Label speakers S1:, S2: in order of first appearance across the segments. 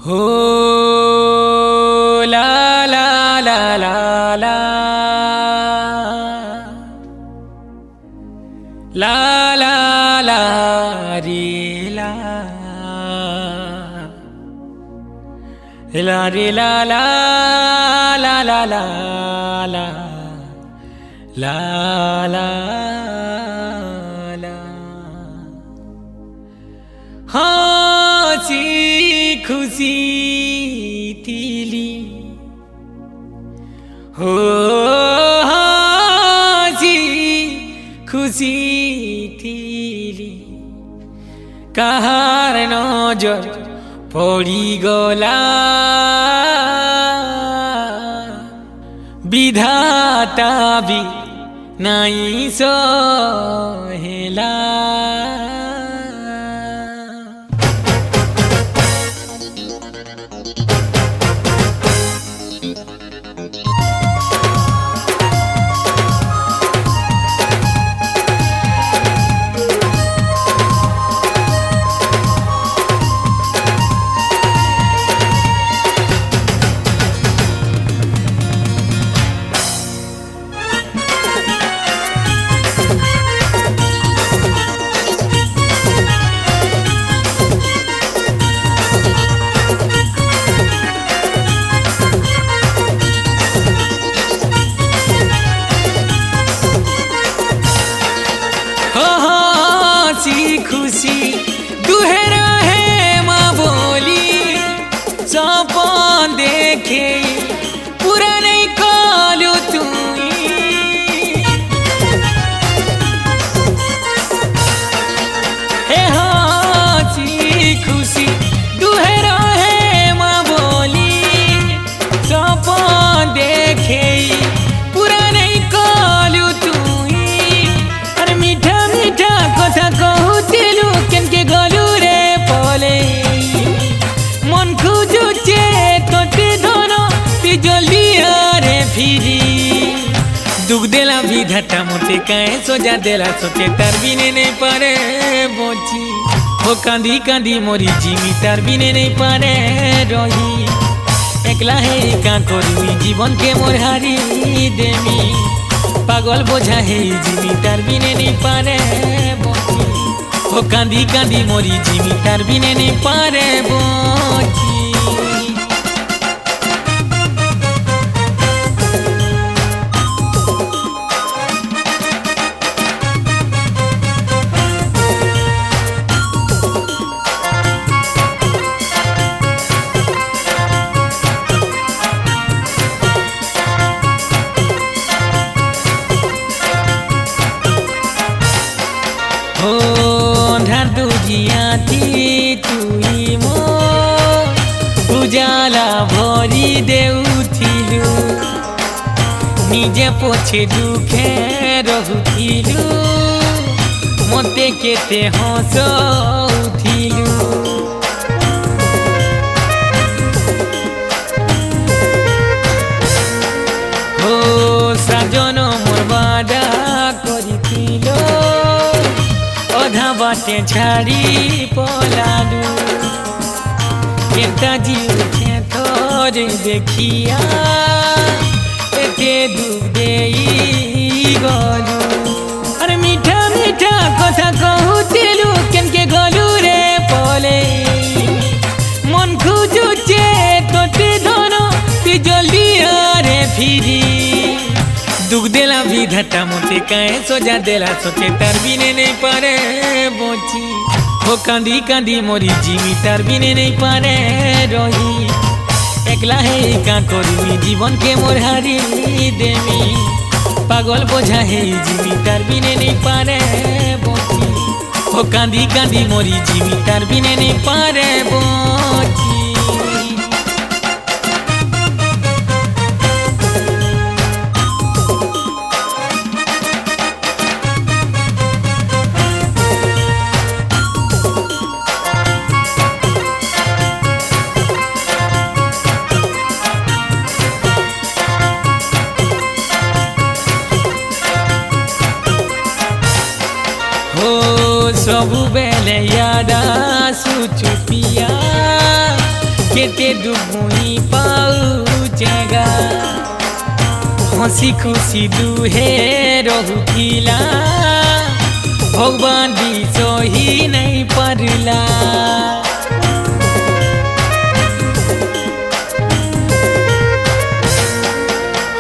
S1: हो ला ला ला ला ला ला ला ला रे ला ला रे ला ला ला ला ला ला ला ला ला हसी खुशी तिली हो हसी खुशी तिली काहार नजर पड़ी गला विधाता भी नहीं सहेला खुशी दुहरा है माँ बोली सपन देखे पूरा नहीं कालो हे हसी खुशी दुहरा है माँ बोली सपन देखे पूरा नहीं कालो अरे मीठा मीठा कथा कहू के गलू रे पले मन खुजुचे तोते धनो ती जल्दी आरे फिरी दुख देला विधाता मोते काहे सोजा देला सोते तार बिने नहीं पारे बोची हो कांदी कांदी मोरी जिमी तार बिने नहीं पारे रही एकला है का करी जीवन के मोर हारी देमी पागल बोझा है जिमी तार बिने नहीं पारे बोची हो कांदी कांदी मोरी जिमी तार बिने नहीं पारे बोची हो ढाडू जिया थी तुई मो उजाला भरी देउथिलु निजे पोछे दुखे रहुथिलु मते केते हसउथिलु हो साजन मोर बाडा करिथिलो अधा बाटे झाड़ी पलालू केता जीव छे थोड़े देखिया एते दुख देई गलू अरे मीठा मीठा कथा कहूतिलू केनके गलू रे पले मन खुजुचे तोते धनो ती जल्दी आरे फिरी दुख देला विधाता मोते काहे सोजा देला सोचे तार बिने नहीं पारे बोची हो कांदी कांदी मोरी जिमी तार बिने नहीं पारे रही एकला है का करी जीवन के मोर हारी देमी पागल बोझा है जिमी तार बिने नहीं पारे बोची हो कांदी कांदी मोरी जिमी तार बिने नहीं पारे बोची सबु बेले याद आसुचु पिया के एते दुबुई पाउचेगा हसी खुशी दुहे रहुथिला भगवान भी सही नहीं परला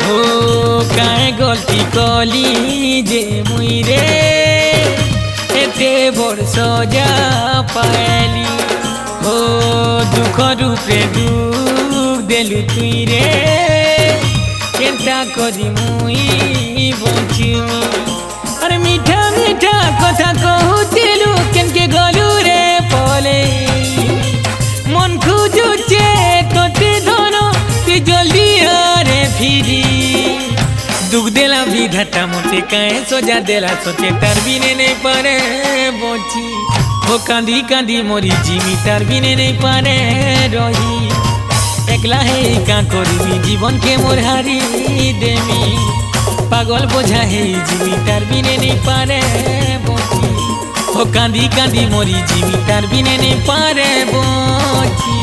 S1: हो काहे गलती कली जे मुई रे एते वर्ष जा पाली हो दुख रूपे दुख देलु तुई रे केनता करी मुई बचिमी अरे मीठा मीठा कथा कहूतिलु केनके गलु रे पले मन खुजुचे तोते धन तु जल्दी आरे फिरी दुख देला विधाता मोते काहे सजा देला सोचे तार बिने नहीं पारे बची हो कांदी कांदी मोरी जीवी तार बिने नहीं पारे रही एकला है का करी जीवन के मोर हारी देमी पागल बोझा है जीवी तार बिने नहीं पारे बची हो कांदी कांदी मोरी जीवी तार बिने नहीं पारे बची।